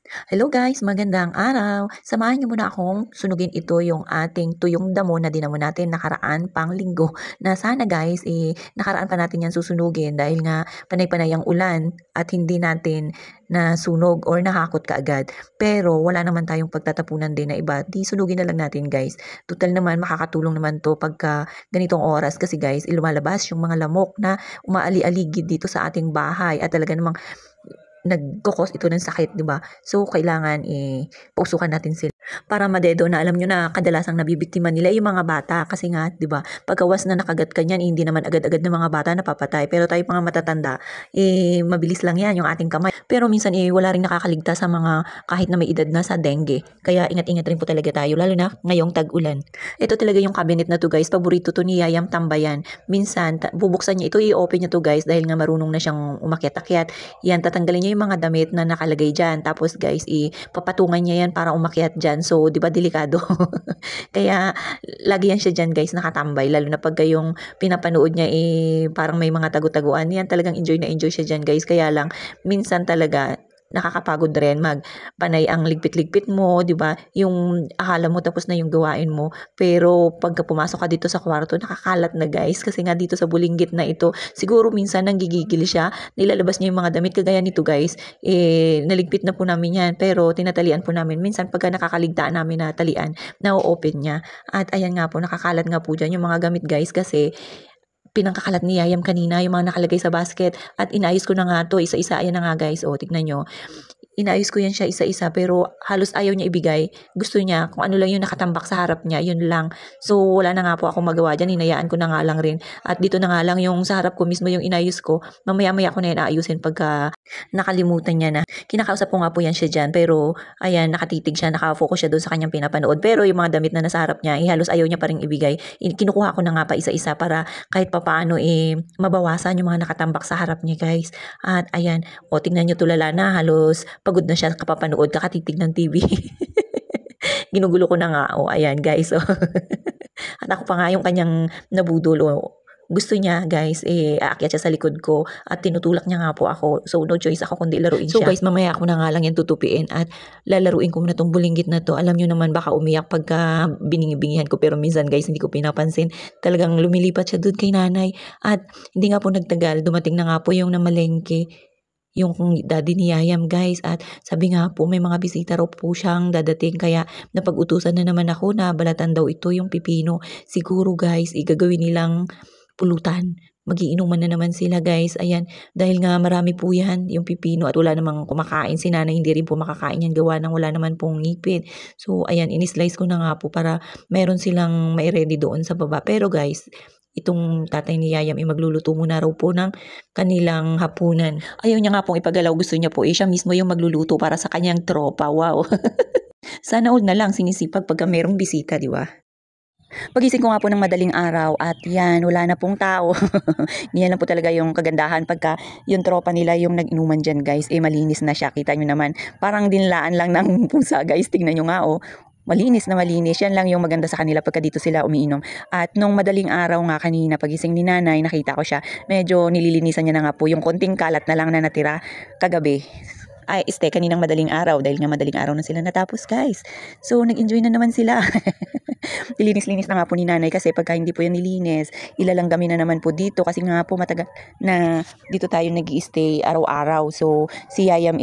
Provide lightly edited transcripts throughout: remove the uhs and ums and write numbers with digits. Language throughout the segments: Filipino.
Hello guys, magandang araw. Samahan niyo muna akong sunugin ito yung ating tuyong damo na dinamo natin nakaraan pang linggo. Na sana guys, nakaraan pa natin yan susunugin dahil nga panay-panay ang ulan at hindi natin nasunog or nahakot kaagad. Pero wala naman tayong pagtatapunan din na iba. Di sunugin na lang natin guys. Total naman makakatulong naman to pagka ganitong oras kasi guys, lumalabas yung mga lamok na umaali-aligid dito sa ating bahay at talaga namang nagkokos ito ng sakit, 'di ba? So kailangan pausukan natin sila para madedo na alam nyo na kadalasang nabibiktima nila yung mga bata kasi nga, 'di ba? Pagkawas na nakagat ka niyan, hindi naman agad-agad ng mga bata napapatay. Pero tayo mga matatanda, mabilis lang 'yan yung ating kamay. Pero minsan wala ring nakakaligtas sa mga kahit na may edad na sa dengue. Kaya ingat-ingat rin po talaga tayo lalo na ngayong tag-ulan. Ito talaga yung cabinet na to guys, paborito to ni Yayam tambayan. Minsan bubuksan niya ito, i-open niya to guys dahil nga marunong na siyang umakyat-akyat. Yan, tatanggalin niya yung mga damit na nakalagay dyan. Tapos guys, ipapatungan niya yan para umakyat dyan. So, di ba delikado? Kaya, lagi yan siya dyan guys, nakatambay. Lalo na pagka yung pinapanood niya, parang may mga tagu-taguan. Yan, talagang enjoy na enjoy siya dyan guys. Kaya lang, minsan talaga, nakakapagod rin magpanay ang ligpit-ligpit mo, 'di ba? Yung akala mo tapos na yung gawain mo, pero pagka pumasok ka dito sa kwarto, nakakalat na guys kasi nga dito sa bulinggit na ito, siguro minsan nanggigigil siya, nilalabas niya yung mga damit kagaya nito guys. Naligpit na po namin 'yan, pero tinatalian po namin. Minsan pagka nakakaligtaan namin na talian, na-open niya. At ayan nga po, nakakalat nga po diyan yung mga gamit guys kasi pinangkakalat ni Yayam kanina yung mga nakalagay sa basket at inayos ko na nga to isa-isa. Ayan na nga guys, tignan nyo. Inayos ko yan siya isa-isa pero halos ayaw niya ibigay. Gusto niya kung ano lang yung nakatambak sa harap niya, yun lang. So wala na nga po akong magawa dyan, hinayaan ko na nga lang rin. At dito na nga lang yung sa harap ko mismo yung inayos ko. Mamaya-maya ko na yan aayusin pagka nakalimutan niya na. Kinakausap ko nga po yan siya dyan pero ayan, nakatitig siya, nakafocus siya doon sa kanyang pinapanood. Pero yung mga damit na nasa harap niya, halos ayaw niya pa rin ibigay. Kinukuha ko na nga pa isa-isa para kahit papaano mabawasan yung mga nakatambak sa harap niya guys. At ayan, tingnan nyo tulala na, halos pagod na siya kapapanood, kakatitig ng TV. Ginugulo ko na nga, ayan guys. At ako pa nga yung kanyang nabudol, gusto niya guys, aakyat siya sa likod ko at tinutulak niya nga po ako. So no choice ako kundi laruin siya. So guys, mamaya ako na nga lang yan tutupiin at lalaruin ko muna tong bulinggit na to. Alam nyo naman baka umiyak pagka bingi-bingihan ko pero minsan guys hindi ko pinapansin. Talagang lumilipat siya doon kay nanay. At hindi nga po nagtagal, dumating na nga po yung namalengke yung daddy ni Yayam guys at sabi nga po may mga bisita raw po siyang dadating kaya napag-utusan na naman ako na balatan daw ito yung pipino. Siguro guys, igagawin nilang pulutan. Magiinuman na naman sila guys. Ayan, dahil nga marami po yan yung pipino at wala namang kumakain. Si nanay hindi rin po makakain yan gawa ng wala naman pong ngipin. So ayan, inislice ko na nga po para meron silang may ready doon sa baba. Pero guys, itong tatay ni Yayam magluluto muna raw po ng kanilang hapunan. Ayaw niya nga pong ipagalaw, gusto niya po siya mismo yung magluluto para sa kanyang tropa. Wow. Sana all na lang sinisipag pagka merong bisita, di ba? Pagising ko nga po ng madaling araw at yan, wala na pong tao. Yan lang po talaga yung kagandahan pagka yung tropa nila yung nag-inuman dyan guys, malinis na siya. Kita nyo naman, parang dinlaan lang ng pusa guys. Tingnan nyo nga malinis na malinis. Yan lang yung maganda sa kanila pagka dito sila umiinom. At nung madaling araw nga kanina, pagising ni nanay, nakita ko siya. Medyo nililinisan niya na nga po yung konting kalat na lang na natira kagabi. Kaninang madaling araw dahil nga madaling araw na sila natapos guys. So nag-enjoy na naman sila. Nilinis-linis na nga po ni nanay kasi pagka hindi po yan nilinis, ilalanggamin na naman po dito kasi nga po matagal na dito tayo nag-i-stay araw-araw. So si Yayam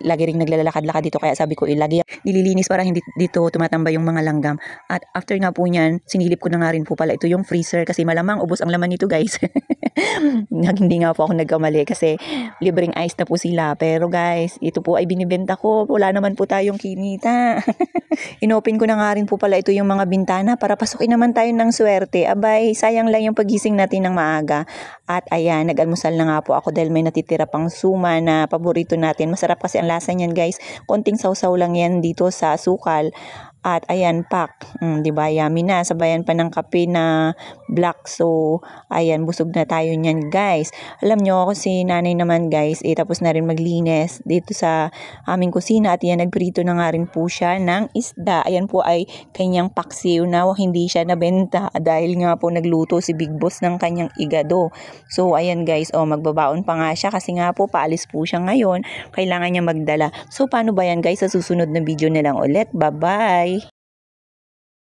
lagi ring naglalakad-lakad dito kaya sabi ko lagi nililinis para hindi dito tumatambay yung mga langgam. At after nga po niyan, sinilip ko na nga rin po pala ito yung freezer kasi malamang ubos ang laman nito guys. Hindi nga po ako nagkamali kasi libreng ice na po sila. Pero guys, ito po ay binibenta ko. Wala naman po tayong kinita. Inopen ko na nga rin po pala ito yung mga bintana para pasukin naman tayo ng swerte. Abay, sayang lang yung pagising natin ng maaga. At ayan, nag-almusal na nga po ako dahil may natitira pang suma na paborito natin. Masarap kasi ang lasa niyan guys. Konting sausaw lang yan dito sa sukal. At ayan, pak. 'Di ba, yummy na. Sabayan pa ng kape na black. So, ayan, busog na tayo niyan, guys. Alam nyo, ako si nanay naman, guys, tapos na rin maglinis dito sa aming kusina. At yan, nagprito na nga rin po siya ng isda. Ayan po ay kanyang paksiw na hindi siya nabenta dahil nga po nagluto si Big Boss ng kanyang igado. So, ayan, guys, magbabaon pa nga siya kasi nga po paalis po siya ngayon. Kailangan niya magdala. So, paano ba yan, guys? Sa susunod na video na lang ulit. Bye-bye!